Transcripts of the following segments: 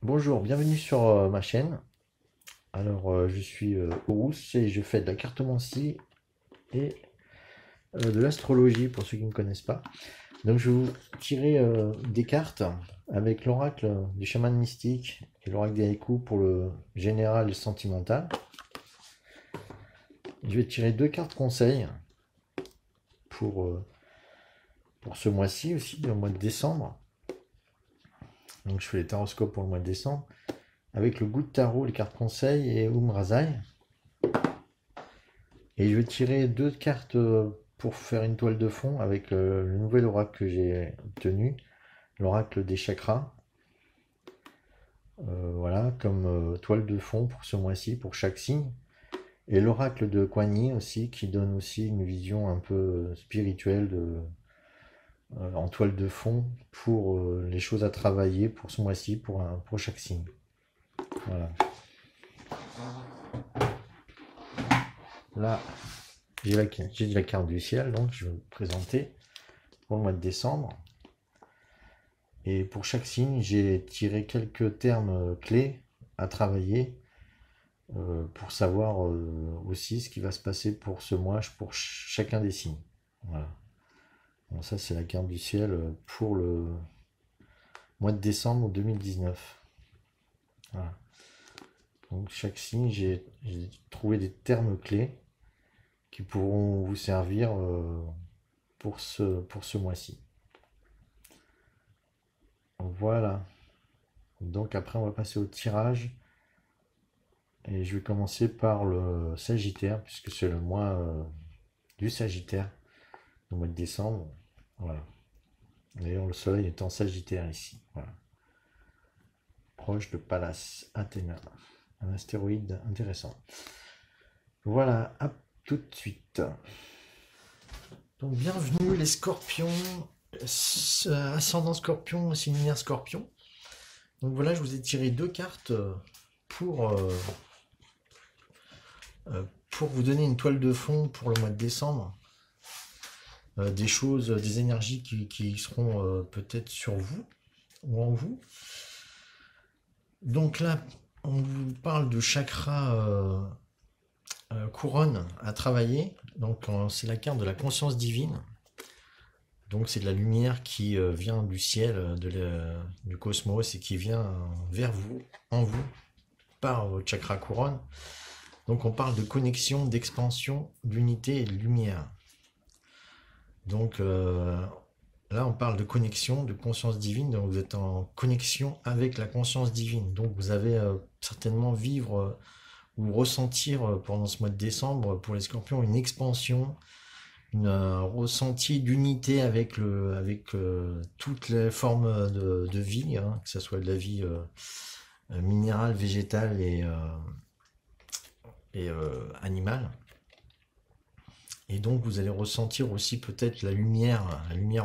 Bonjour, bienvenue sur ma chaîne. Alors, je suis Horus et je fais de la cartomancie et de l'astrologie pour ceux qui ne connaissent pas. Donc, je vais vous tirer des cartes avec l'oracle du chaman mystique et l'oracle des haïkus pour le général et sentimental. Je vais tirer deux cartes conseils pour, euh, pour ce mois-ci aussi, le mois de décembre. Donc, je fais les taroscopes pour le mois de décembre avec le goût de tarot, les cartes conseils et Umrazai. Et je vais tirer deux cartes pour faire une toile de fond avec le nouvel oracle que j'ai obtenu, l'oracle des chakras. Voilà, comme toile de fond pour ce mois-ci, pour chaque signe. Et l'oracle de Kuan Yin aussi, qui donne aussi une vision un peu spirituelle en toile de fond pour les choses à travailler pour ce mois-ci, pour chaque signe. Voilà. Là, j'ai la carte du ciel, donc je vais vous présenter pour le mois de décembre. Et pour chaque signe, j'ai tiré quelques termes clés à travailler pour savoir aussi ce qui va se passer pour ce mois, pour chacun des signes. Voilà. Bon, ça, c'est la carte du ciel pour le mois de décembre 2019. Voilà. Donc, chaque signe, j'ai trouvé des termes clés qui pourront vous servir pour ce mois-ci. Voilà. Donc, après, on va passer au tirage. Et je vais commencer par le Sagittaire, puisque c'est le mois du Sagittaire, le mois de décembre. Voilà. D'ailleurs, le soleil est en Sagittaire ici. Voilà. Proche de Pallas Athéna. Un astéroïde intéressant. Voilà, à tout de suite. Donc, bienvenue les scorpions, ascendant scorpion, signe lunaire scorpion. Donc voilà, je vous ai tiré deux cartes pour, euh, pour vous donner une toile de fond pour le mois de décembre. Des choses, des énergies qui seront peut-être sur vous ou en vous. Donc là, on vous parle de chakra couronne à travailler. Donc c'est la carte de la conscience divine. Donc c'est de la lumière qui vient du ciel, du cosmos et qui vient vers vous, en vous, par votre chakra couronne. Donc on parle de connexion, d'expansion, d'unité et de lumière. Donc là, on parle de connexion, de conscience divine. Donc vous êtes en connexion avec la conscience divine. Donc vous allez certainement vivre ou ressentir pendant ce mois de décembre pour les scorpions une expansion, un ressenti d'unité avec toutes les formes de vie, hein, que ce soit de la vie minérale, végétale et animale. Et donc vous allez ressentir aussi peut-être la lumière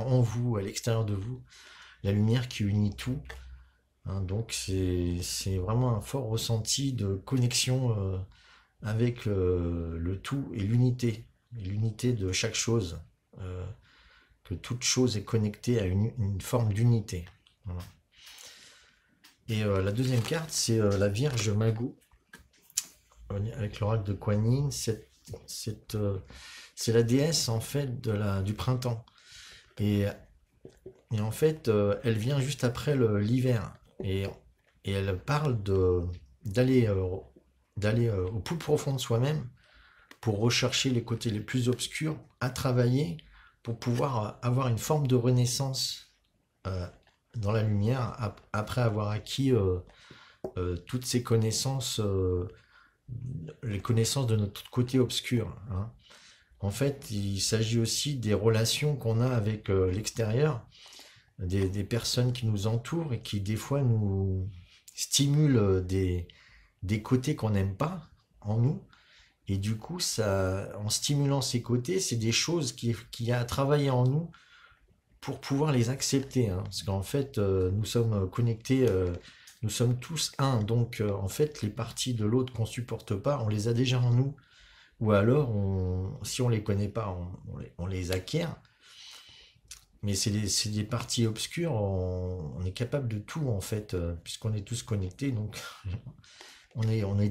en vous, à l'extérieur de vous, la lumière qui unit tout. Hein, donc c'est vraiment un fort ressenti de connexion avec le tout et l'unité de chaque chose, que toute chose est connectée à une forme d'unité. Voilà. Et la deuxième carte, c'est la Vierge Magot, avec l'oracle de Kuan Yin. C'est la déesse en fait du printemps. Et, et en fait, elle vient juste après l'hiver. Et elle parle d'aller au plus profond de soi-même pour rechercher les côtés les plus obscurs à travailler pour pouvoir avoir une forme de renaissance euh, dans la lumière après avoir acquis toutes ces connaissances, les connaissances de notre côté obscur. Hein. En fait, il s'agit aussi des relations qu'on a avec l'extérieur, des personnes qui nous entourent et qui des fois nous stimulent des côtés qu'on n'aime pas en nous. Et du coup, en stimulant ces côtés, c'est des choses qu'il y a à travailler en nous pour pouvoir les accepter. Hein. Parce qu'en fait, nous sommes connectés, nous sommes tous un. Donc, en fait, les parties de l'autre qu'on supporte pas, on les a déjà en nous. Ou alors, si on les connaît pas, on les acquiert. mais c'est des parties obscures, on est capable de tout en fait, puisqu'on est tous connectés, donc on est on est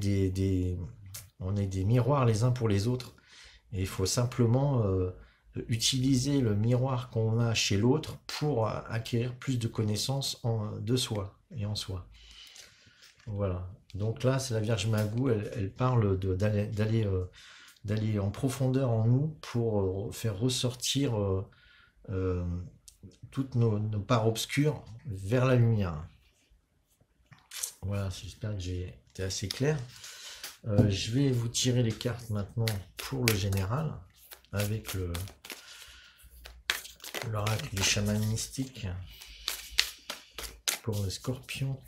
des miroirs les uns pour les autres. Et il faut simplement utiliser le miroir qu'on a chez l'autre pour acquérir plus de connaissances de soi et en soi. Voilà. Donc là, c'est la Vierge Magou, elle parle d'aller en profondeur en nous pour faire ressortir euh, toutes nos parts obscures vers la lumière. Voilà, j'espère que j'ai été assez clair. Je vais vous tirer les cartes maintenant pour le général avec l'oracle des chamans mystiques pour le Scorpion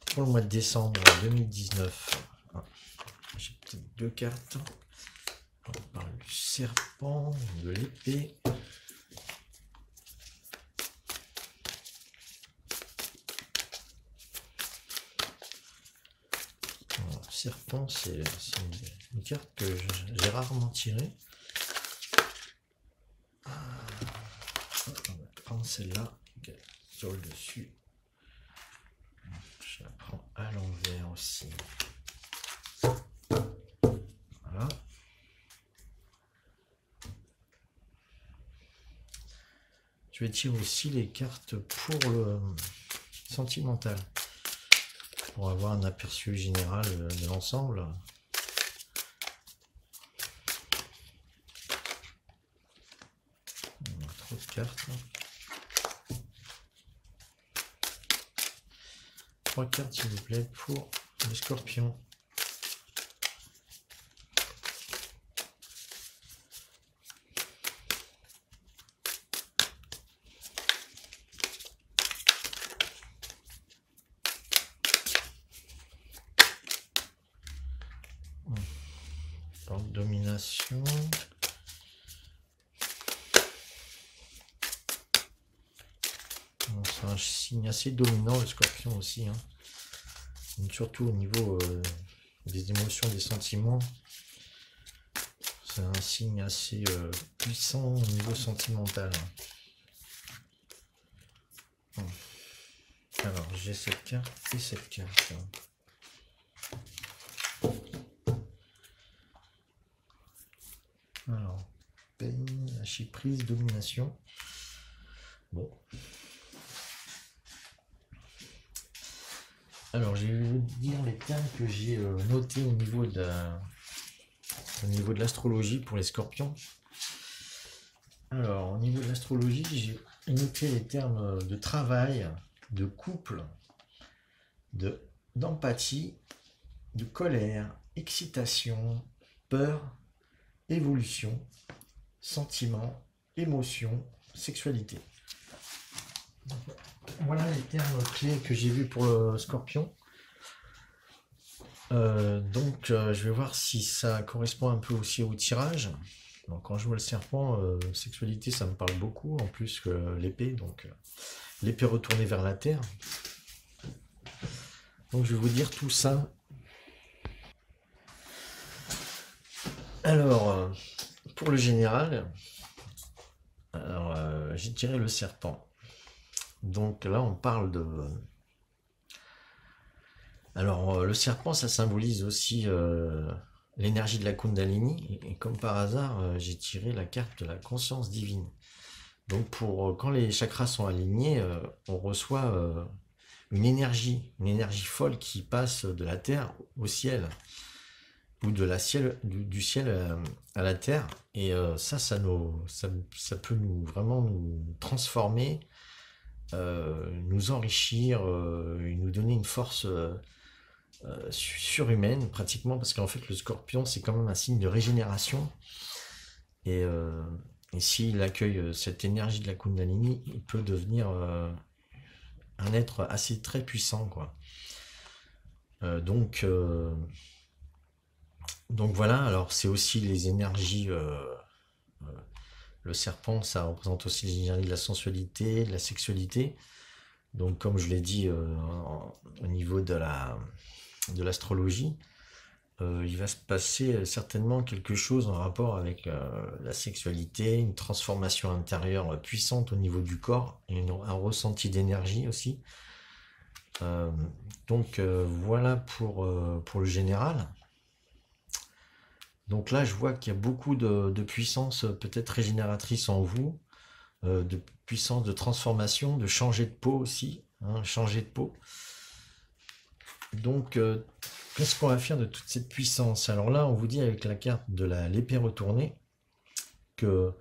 pour le mois de décembre 2019. Ah, j'ai peut-être deux cartes. On parle du serpent, de l'épée. Serpent, c'est une carte que j'ai rarement tirée. On va prendre celle-là sur le dessus. Je la prends à l'envers aussi. Voilà. Je vais tirer aussi les cartes pour le sentimental, pour avoir un aperçu général de l'ensemble. On a trop de cartes. 3 cartes s'il vous plaît pour le Scorpion. Domination. C'est un signe assez dominant le Scorpion aussi, hein. Surtout au niveau des émotions, des sentiments. C'est un signe assez puissant au niveau sentimental. Alors j'ai cette carte et cette carte. Alors, peine, lâcher prise, domination. Bon. Alors, je vais vous dire les termes que j'ai notés au niveau de l'astrologie pour les Scorpions. Alors, au niveau de l'astrologie, j'ai noté les termes de travail, de couple, d'empathie, de colère, excitation, peur, évolution, sentiment, émotion, sexualité. Voilà les termes clés que j'ai vus pour le Scorpion. Je vais voir si ça correspond un peu aussi au tirage. Donc quand je vois le serpent, sexualité, ça me parle beaucoup, en plus que l'épée, donc l'épée retournée vers la terre. Donc je vais vous dire tout ça. Alors, pour le général, j'ai tiré le serpent. Donc là, on parle de... Alors, le serpent, ça symbolise aussi l'énergie de la Kundalini. Et comme par hasard, j'ai tiré la carte de la conscience divine. Donc, quand les chakras sont alignés, on reçoit une énergie folle qui passe de la terre au ciel. Ou du ciel à la terre. Et ça peut vraiment nous transformer, nous enrichir, nous donner une force surhumaine pratiquement, parce qu'en fait le Scorpion c'est quand même un signe de régénération, et s'il accueille cette énergie de la Kundalini, il peut devenir un être assez très puissant, quoi. Donc voilà, alors c'est aussi les énergies, le serpent ça représente aussi les énergies de la sensualité, de la sexualité. Donc comme je l'ai dit au niveau de l'astrologie, il va se passer certainement quelque chose en rapport avec la sexualité, une transformation intérieure puissante au niveau du corps, et un ressenti d'énergie aussi. Euh, donc voilà pour le général. Donc là, je vois qu'il y a beaucoup de puissance peut-être régénératrice en vous, de puissance de transformation, de changer de peau aussi, hein, changer de peau. Donc, qu'est-ce qu'on va faire de toute cette puissance? Alors là, on vous dit avec la carte de l'épée retournée que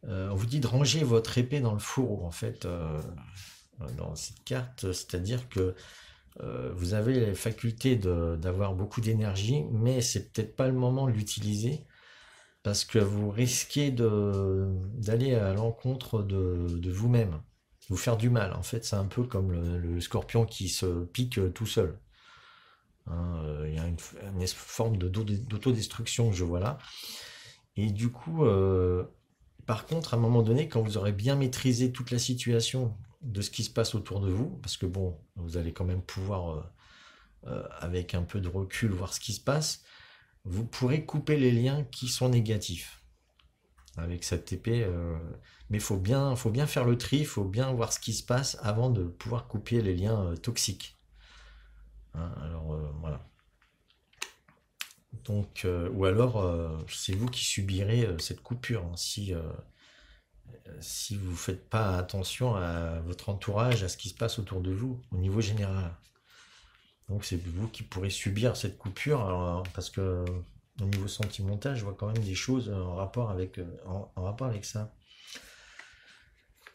on vous dit de ranger votre épée dans le fourreau, en fait, dans cette carte, c'est-à-dire que vous avez la faculté d'avoir beaucoup d'énergie, mais c'est peut-être pas le moment de l'utiliser parce que vous risquez d'aller à l'encontre de vous-même, vous faire du mal. En fait, c'est un peu comme le scorpion qui se pique tout seul. Hein, il y a une forme d'autodestruction que je vois là. Et du coup, par contre, à un moment donné, quand vous aurez bien maîtrisé toute la situation de ce qui se passe autour de vous, parce que bon, vous allez quand même pouvoir, avec un peu de recul, voir ce qui se passe, vous pourrez couper les liens qui sont négatifs avec cette épée. Mais faut bien faire le tri, il faut bien voir ce qui se passe avant de pouvoir couper les liens toxiques. Hein, alors voilà. Donc, ou alors, c'est vous qui subirez cette coupure, hein, si vous ne faites pas attention à votre entourage, à ce qui se passe autour de vous, au niveau général. Donc c'est vous qui pourrez subir cette coupure, alors, parce que au niveau sentimental, je vois quand même des choses en rapport avec, en rapport avec ça.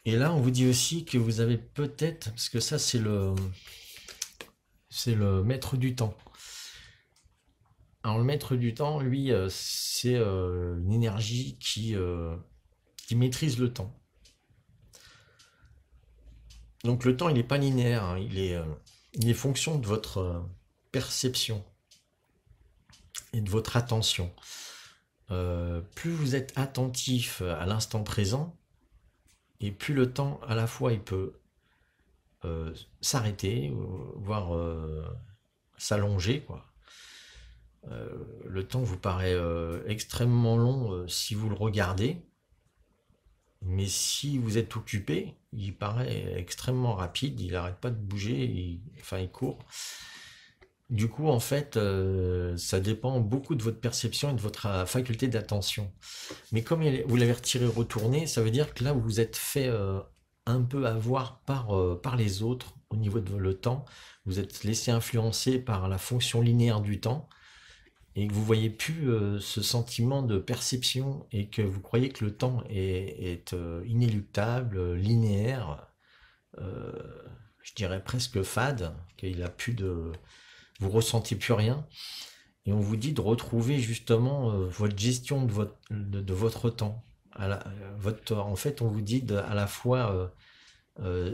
Et là, on vous dit aussi que vous avez peut-être, parce que ça c'est le maître du temps. Alors le maître du temps, lui, c'est une énergie qui maîtrise le temps. Donc le temps, il n'est pas linéaire, hein, il est fonction de votre perception et de votre attention. Plus vous êtes attentif à l'instant présent, et plus le temps, à la fois, il peut s'arrêter, voire s'allonger, quoi. Le temps vous paraît extrêmement long si vous le regardez, mais si vous êtes occupé, il paraît extrêmement rapide, il n'arrête pas de bouger, il court. Du coup, en fait, ça dépend beaucoup de votre perception et de votre faculté d'attention. Mais comme vous l'avez retiré retourné, ça veut dire que là, vous vous êtes fait un peu avoir par les autres au niveau de le temps. Vous êtes laissé influencer par la fonction linéaire du temps et que vous voyez plus ce sentiment de perception et que vous croyez que le temps est inéluctable, linéaire, euh, je dirais presque fade, qu'il a plus de... Vous ressentez plus rien. Et on vous dit de retrouver justement votre gestion de votre temps. En fait, on vous dit à la fois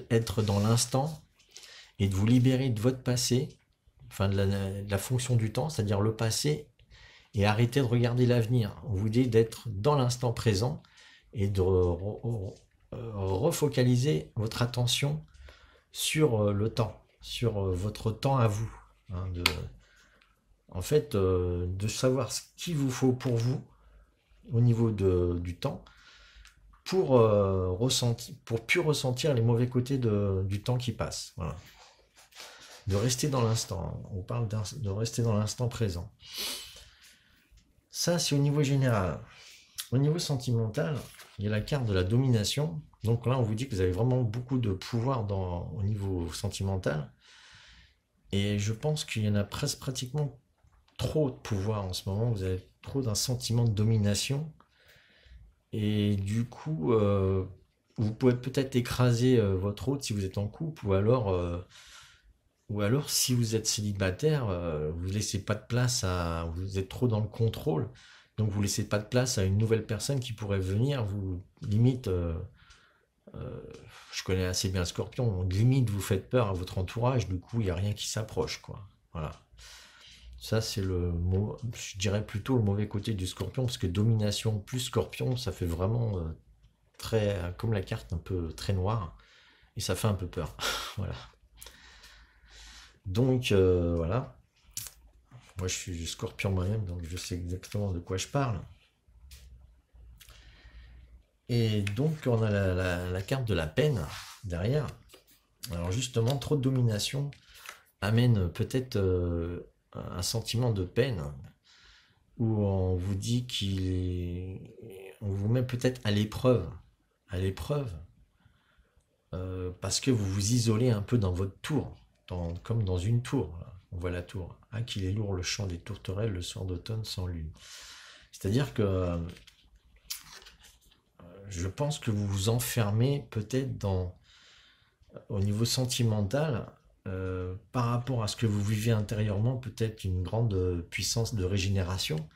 être dans l'instant et de vous libérer de votre passé, enfin de la fonction du temps, c'est-à-dire le passé, et arrêter de regarder l'avenir. On vous dit d'être dans l'instant présent et de refocaliser votre attention sur le temps, sur votre temps à vous. Hein, en fait, de savoir ce qu'il vous faut pour vous au niveau du temps pour plus ressentir les mauvais côtés du temps qui passe. Voilà. De rester dans l'instant. On parle de rester dans l'instant présent. Ça, c'est au niveau général. Au niveau sentimental, il y a la carte de la domination. Donc là, on vous dit que vous avez vraiment beaucoup de pouvoir au niveau sentimental. Et je pense qu'il y en a pratiquement trop de pouvoir en ce moment. Vous avez trop d'un sentiment de domination. Et du coup, vous pouvez peut-être écraser votre hôte si vous êtes en couple, ou alors si vous êtes célibataire, vous ne laissez pas de place vous êtes trop dans le contrôle, donc vous ne laissez pas de place à une nouvelle personne qui pourrait venir, vous limite, je connais assez bien le Scorpion, donc limite vous faites peur à votre entourage, du coup il n'y a rien qui s'approche, quoi. Voilà. Ça c'est je dirais plutôt le mauvais côté du Scorpion, parce que domination plus Scorpion, ça fait vraiment très, comme la carte un peu très noire, et ça fait un peu peur. Voilà. Donc voilà. Moi, je suis Scorpion moi-même, donc je sais exactement de quoi je parle. Et donc, on a la carte de la peine derrière. Alors justement, trop de domination amène peut-être un sentiment de peine où on vous dit on vous met peut-être à l'épreuve, parce que vous vous isolez un peu dans votre tour, comme dans une tour. Là. On voit la tour. Ah, qu'il est lourd le chant des tourterelles, le soir d'automne sans lune. C'est-à-dire que je pense que vous vous enfermez peut-être au niveau sentimental, par rapport à ce que vous vivez intérieurement, peut-être une grande puissance de régénération.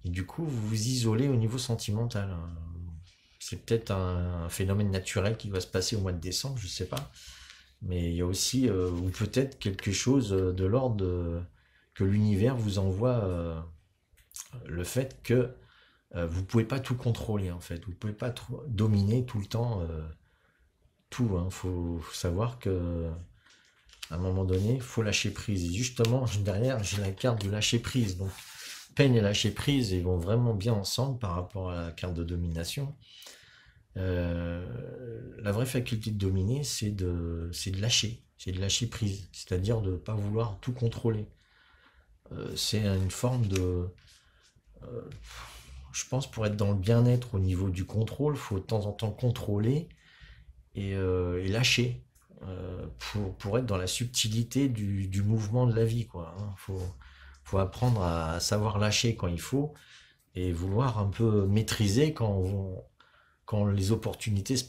Et du coup, vous vous isolez au niveau sentimental. C'est peut-être un phénomène naturel qui va se passer au mois de décembre, je ne sais pas. Mais il y a aussi, ou peut-être quelque chose de l'ordre que l'univers vous envoie, le fait que vous ne pouvez pas tout contrôler en fait. Vous ne pouvez pas dominer tout le temps tout. Il faut savoir que à un moment donné, il faut lâcher prise. Et justement, derrière, j'ai la carte du lâcher prise. Donc, peine et lâcher prise, ils vont vraiment bien ensemble par rapport à la carte de domination. La vraie faculté de dominer, c'est de lâcher. C'est de lâcher prise. C'est-à-dire de ne pas vouloir tout contrôler. C'est une forme de... je pense pour être dans le bien-être au niveau du contrôle, il faut de temps en temps contrôler et lâcher. Pour être dans la subtilité du mouvement de la vie, quoi. Faut apprendre à savoir lâcher quand il faut et vouloir un peu maîtriser quand les opportunités se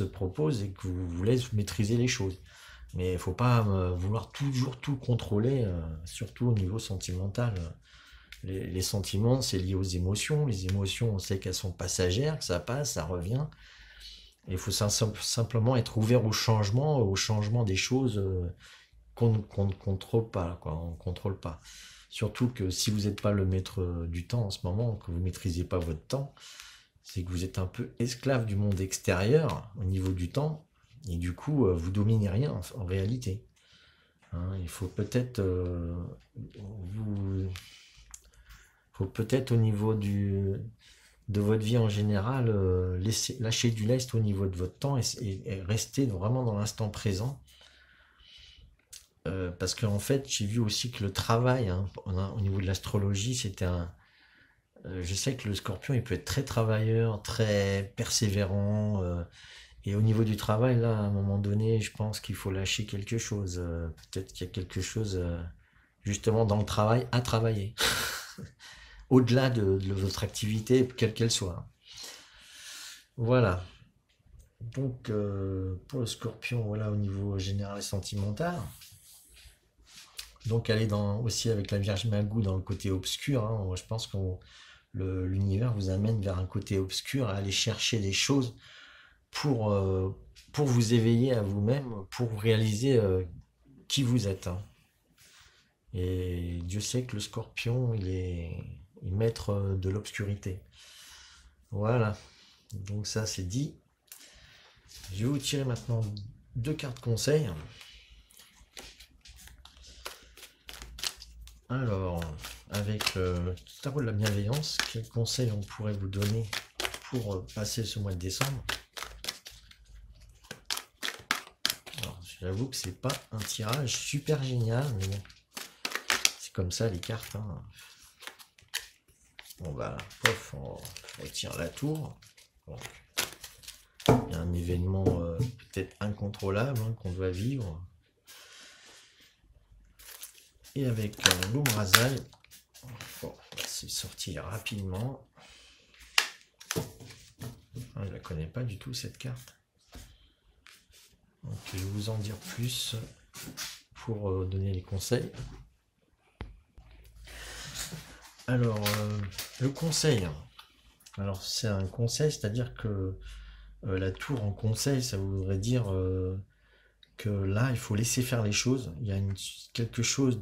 proposent et que vous voulez maîtriser les choses. Mais il ne faut pas vouloir toujours tout contrôler, surtout au niveau sentimental. Les sentiments, c'est lié aux émotions. Les émotions, on sait qu'elles sont passagères, que ça passe, ça revient. Il faut simplement être ouvert au changement des choses qu'on ne contrôle pas, quoi. On contrôle pas. Surtout que si vous n'êtes pas le maître du temps en ce moment, que vous ne maîtrisez pas votre temps, c'est que vous êtes un peu esclave du monde extérieur au niveau du temps, et du coup, vous dominez rien en réalité. Hein, il faut peut-être au niveau de votre vie en général, lâcher du lest au niveau de votre temps et rester vraiment dans l'instant présent. Parce qu'en fait, j'ai vu aussi que le travail, hein, au niveau de l'astrologie, je sais que le scorpion, il peut être très travailleur, très persévérant. Et au niveau du travail, là, à un moment donné, je pense qu'il faut lâcher quelque chose. Peut-être qu'il y a quelque chose, justement, dans le travail, à travailler. Au-delà de votre activité, quelle qu'elle soit. Voilà. Donc, pour le scorpion, voilà, au niveau général et sentimental. Donc, elle est aussi avec la Vierge Magou dans le côté obscur. Hein. Je pense que l'univers vous amène vers un côté obscur, à aller chercher des choses pour vous éveiller à vous-même, pour réaliser qui vous êtes. Hein. Et Dieu sait que le scorpion, il est maître de l'obscurité. Voilà. Donc ça, c'est dit. Je vais vous tirer maintenant 2 cartes conseils. Alors, avec le tarot de la bienveillance, quels conseils on pourrait vous donner pour passer ce mois de décembre? Alors, j'avoue que c'est pas un tirage super génial, mais bon, c'est comme ça les cartes. Hein. Bon bah, pof, on retire la tour. Bon. Il y a un événement peut-être incontrôlable hein, qu'on doit vivre. Et avec l'Umbrasaï, bon, on va se sortir rapidement. Je ne la connais pas du tout cette carte. Donc, je vais vous en dire plus pour donner les conseils. Alors, le conseil. Alors, c'est un conseil, c'est-à-dire que la tour en conseil, ça voudrait dire que là, il faut laisser faire les choses. Il y a quelque chose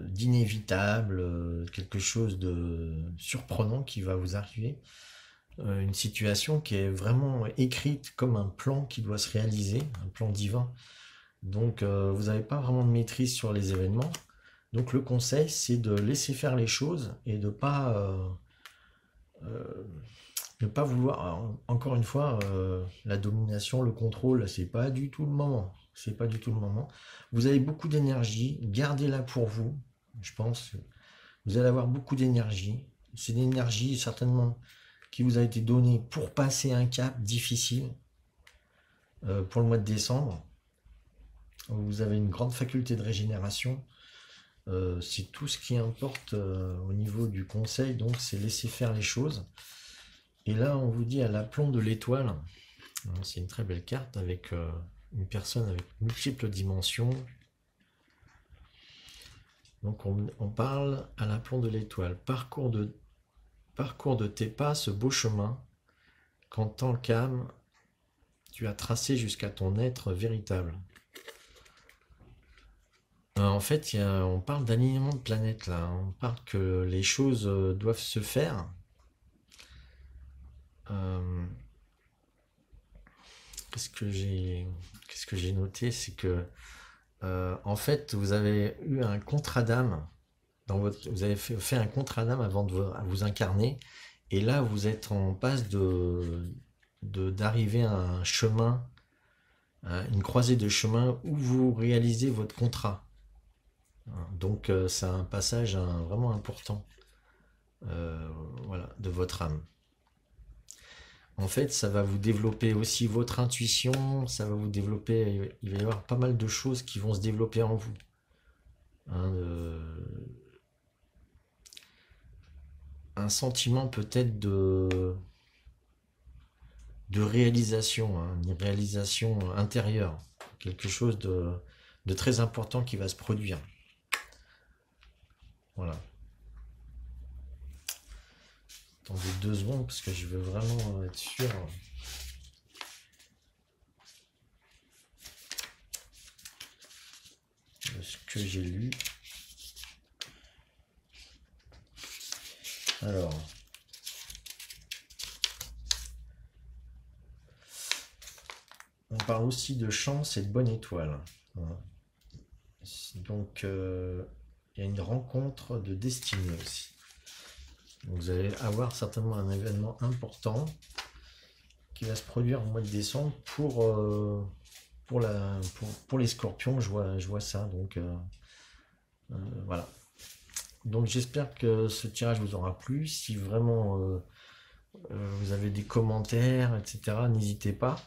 d'inévitable, quelque chose de surprenant qui va vous arriver. Une situation qui est vraiment écrite comme un plan qui doit se réaliser, un plan divin. Donc, vous n'avez pas vraiment de maîtrise sur les événements. Donc, le conseil, c'est de laisser faire les choses et de euh, ne pas vouloir. Encore une fois, la domination, le contrôle, c'est pas du tout le moment. C'est pas du tout le moment. Vous avez beaucoup d'énergie, gardez-la pour vous. Je pense. Vous allez avoir beaucoup d'énergie. C'est une énergie certainement qui vous a été donnée pour passer un cap difficile pour le mois de décembre. Vous avez une grande faculté de régénération. C'est tout ce qui importe au niveau du conseil, donc c'est laisser faire les choses. Et là, on vous dit à l'aplomb de l'étoile. C'est une très belle carte avec une personne avec multiples dimensions. Donc on parle à l'aplomb de l'étoile. Parcours de tes pas ce beau chemin qu'en temps calme tu as tracé jusqu'à ton être véritable. En fait, on parle d'alignement de planètes là. On parle que les choses doivent se faire. Qu'est-ce que j'ai noté, c'est que en fait, vous avez eu un contrat d'âme vous avez fait un contrat d'âme avant de vous incarner, et là vous êtes en passe d'arriver à un chemin, une croisée de chemin où vous réalisez votre contrat. Donc c'est un passage vraiment important, voilà, de votre âme. En fait, ça va vous développer aussi votre intuition, ça va vous développer, il va y avoir pas mal de choses qui vont se développer en vous. Un sentiment peut-être de réalisation, une réalisation intérieure, quelque chose de très important qui va se produire. Voilà. Attendez 2 secondes parce que je veux vraiment être sûr. De ce que j'ai lu. Alors. On parle aussi de chance et de bonne étoile. Voilà. Donc, il y a une rencontre de destinée aussi. Donc, vous allez avoir certainement un événement important qui va se produire au mois de décembre pour les scorpions. Je vois ça. Donc, voilà. Donc, j'espère que ce tirage vous aura plu. Si vraiment vous avez des commentaires, etc., n'hésitez pas.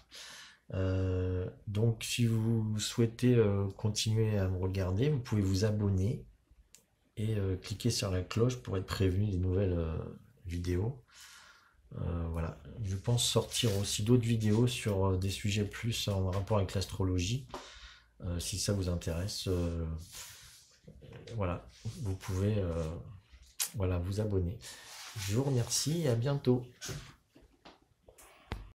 Donc si vous souhaitez continuer à me regarder, vous pouvez vous abonner et cliquer sur la cloche pour être prévenu des nouvelles vidéos. Voilà, je pense sortir aussi d'autres vidéos sur des sujets plus en rapport avec l'astrologie. Si ça vous intéresse, voilà, vous pouvez voilà, vous abonner. Je vous remercie et à bientôt.